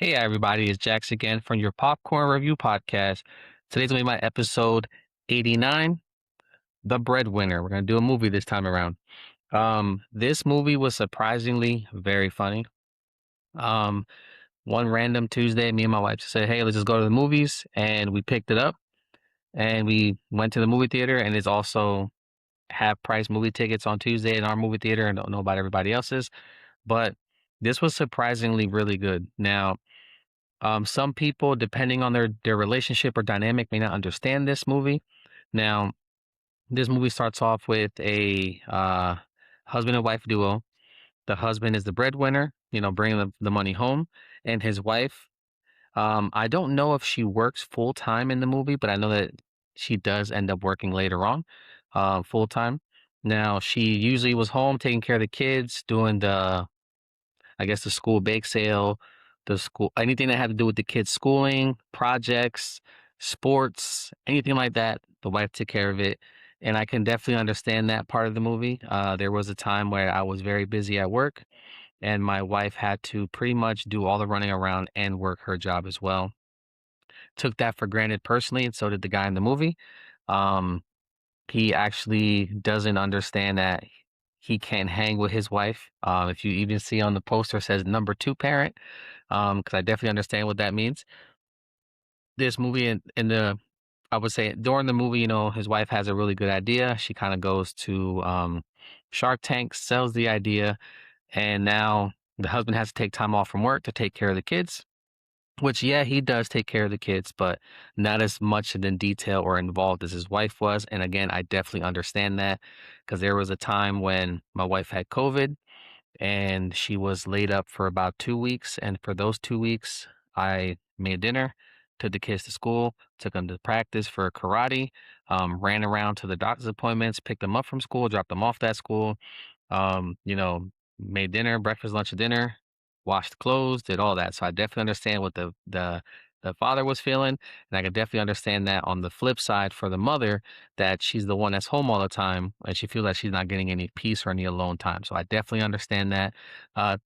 Hey everybody, it's Jax again from your Popcorn Review Podcast. Today's gonna be my episode 89, The Breadwinner. We're gonna do a movie this time around. This movie was surprisingly very funny. Um, one random Tuesday, me and my wife just said, "Hey, let's just go to the movies," and we picked it up and we went to the movie theater. And it's also half price movie tickets on Tuesday in our movie theater, and don't know about everybody else's, but this was surprisingly really good. Now, some people, depending on their relationship or dynamic, may not understand this movie. Now, this movie starts off with a husband and wife duo. The husband is the breadwinner, bringing the money home, and his wife. I don't know if she works full time in the movie, but I know that she does end up working later on, full time. Now, she usually was home taking care of the kids, doing I guess the school bake sale, the school, anything that had to do with the kids' schooling, projects, sports, anything like that. The wife took care of it. And I can definitely understand that part of the movie. There was a time where I was very busy at work, and my wife had to pretty much do all the running around and work her job as well. Took that for granted personally, and so did the guy in the movie. Um, he actually doesn't understand that he can't hang with his wife. If you even see on the poster, it says number two parent, because I definitely understand what that means. This movie I would say during the movie, his wife has a really good idea. She kind of goes to Shark Tank, sells the idea, and now the husband has to take time off from work to take care of the kids. Which, yeah, he does take care of the kids, but not as much in detail or involved as his wife was. And again, I definitely understand that because there was a time when my wife had COVID and she was laid up for about 2 weeks. And for those 2 weeks, I made dinner, took the kids to school, took them to practice for karate, ran around to the doctor's appointments, picked them up from school, dropped them off at school, um, you know, made dinner, breakfast, lunch, and dinner, washed clothes, did all that. So I definitely understand what the father was feeling, and I can definitely understand that on the flip side for the mother, that she's the one that's home all the time, and she feels like she's not getting any peace or any alone time. So I definitely understand that. Uh,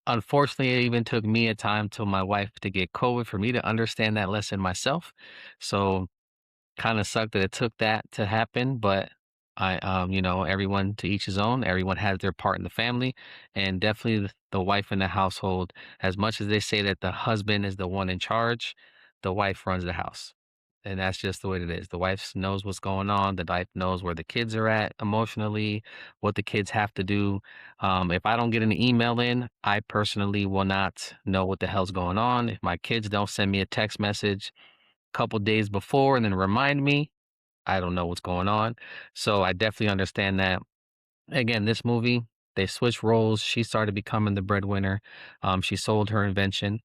Unfortunately, it even took me a time till my wife to get COVID for me to understand that lesson myself. So kind of sucked that it took that to happen, but everyone to each his own. Everyone has their part in the family, and definitely the wife in the household. As much as they say that the husband is the one in charge, the wife runs the house, and that's just the way it is. The wife knows what's going on. The wife knows where the kids are at emotionally, what the kids have to do. If I don't get an email in, I personally will not know what the hell's going on. If my kids don't send me a text message couple days before and then remind me, I don't know what's going on. So I definitely understand that. Again, this movie, they switched roles. She started becoming the breadwinner. She sold her invention.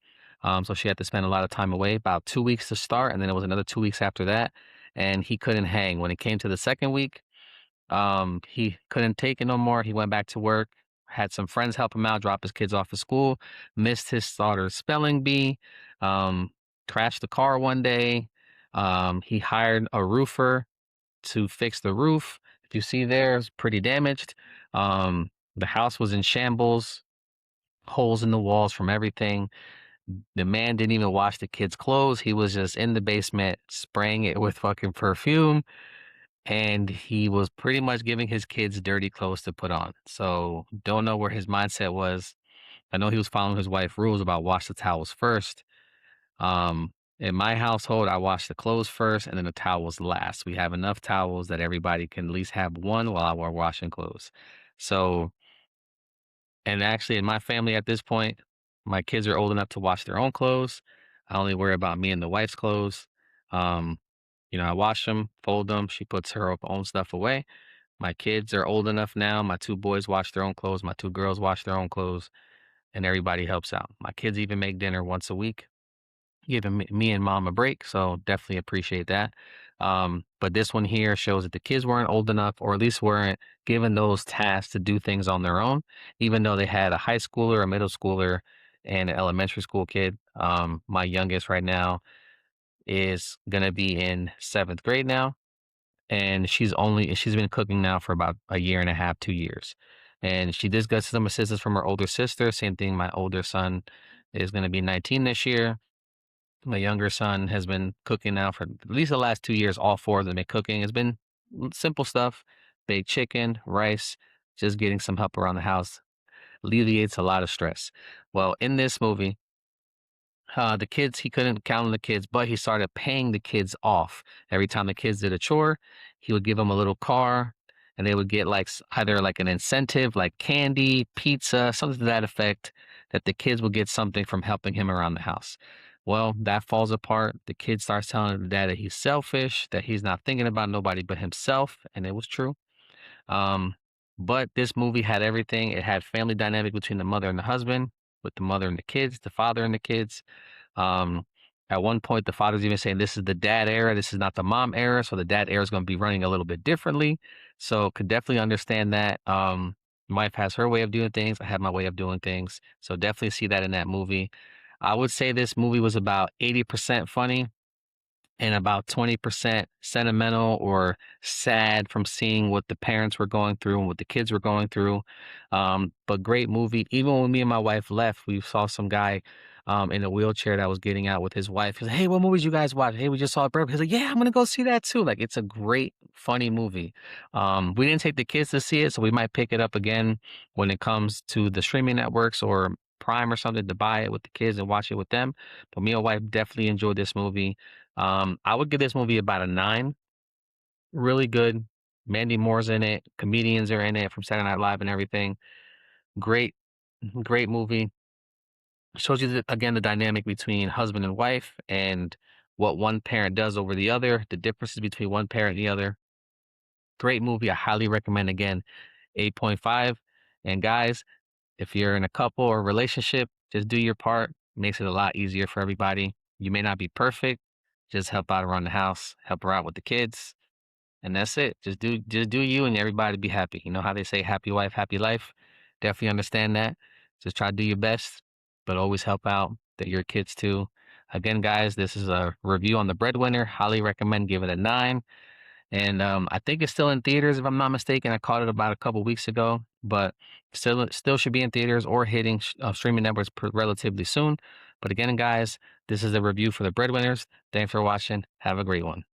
So she had to spend a lot of time away, about 2 weeks to start, and then it was another 2 weeks after that. And he couldn't hang. When it came to the second week, he couldn't take it no more. He went back to work, had some friends help him out, drop his kids off at school, missed his daughter's spelling bee, um, crashed the car one day. He hired a roofer to fix the roof. If you see there, it's pretty damaged. The house was in shambles, holes in the walls from everything. The man didn't even wash the kids' clothes. He was just in the basement spraying it with fucking perfume, and he was pretty much giving his kids dirty clothes to put on. So don't know where his mindset was. I know he was following his wife's rules about wash the towels first. In my household, I wash the clothes first and then the towels last. We have enough towels that everybody can at least have one while we're washing clothes. So, and actually in my family at this point, my kids are old enough to wash their own clothes. I only worry about me and the wife's clothes. Um, I wash them, fold them. She puts her own stuff away. My kids are old enough now. My two boys wash their own clothes. My two girls wash their own clothes, and everybody helps out. My kids even make dinner once a week, giving me and mom a break. So definitely appreciate that. But this one here shows that the kids weren't old enough, or at least weren't given those tasks to do things on their own, even though they had a high schooler, a middle schooler, and an elementary school kid. My youngest right now is going to be in seventh grade now, and she's been cooking now for about a year and a half, 2 years. And she does get some assistance from her older sister. Same thing, my older son is going to be 19 this year. My younger son has been cooking now for at least the last 2 years. All four of them been cooking. It's been simple stuff: baked chicken, rice, just getting some help around the house alleviates a lot of stress. Well, in this movie, the kids, he couldn't count on the kids, but he started paying the kids off. Every time the kids did a chore, he would give them a little car and they would get like either like an incentive, like candy, pizza, something to that effect, that the kids would get something from helping him around the house. Well, that falls apart. The kid starts telling the dad that he's selfish, that he's not thinking about nobody but himself. And it was true. Um, but this movie had everything. It had family dynamic between the mother and the husband, with the mother and the kids, the father and the kids. um, at one point, the father's even saying, "This is the dad era. This is not the mom era." So the dad era is going to be running a little bit differently. So could definitely understand that. My wife has her way of doing things. I have my way of doing things. So definitely see that in that movie. I would say this movie was about 80% funny and about 20% sentimental or sad from seeing what the parents were going through and what the kids were going through. But great movie. Even when me and my wife left, we saw some guy in a wheelchair that was getting out with his wife. He's like, "Hey, what movies you guys watch?" "Hey, we just saw Bird." He's like, "Yeah, I'm gonna go see that too." Like, it's a great, funny movie. We didn't take the kids to see it, so we might pick it up again when it comes to the streaming networks or Prime or something, to buy it with the kids and watch it with them. But me and wife definitely enjoyed this movie. I would give this movie about a 9. Really good. Mandy Moore's in it. Comedians are in it from Saturday Night Live and everything. Great, great movie. Shows you again the dynamic between husband and wife and what one parent does over the other, the differences between one parent and the other. Great movie. I highly recommend. Again, 8.5. And guys, if you're in a couple or relationship, just do your part. Makes it a lot easier for everybody. You may not be perfect. Just help out around the house, help her out with the kids, and that's it. Just do you and everybody be happy. You know how they say happy wife, happy life? Definitely understand that. Just try to do your best, but always help out your kids too. Again, guys, this is a review on The Breadwinner. Highly recommend. Give it a 9. And I think it's still in theaters if I'm not mistaken. I caught it about a couple weeks ago, but still should be in theaters or hitting streaming networks relatively soon. But again, guys, this is a review for The Breadwinners. Thanks for watching. Have a great one.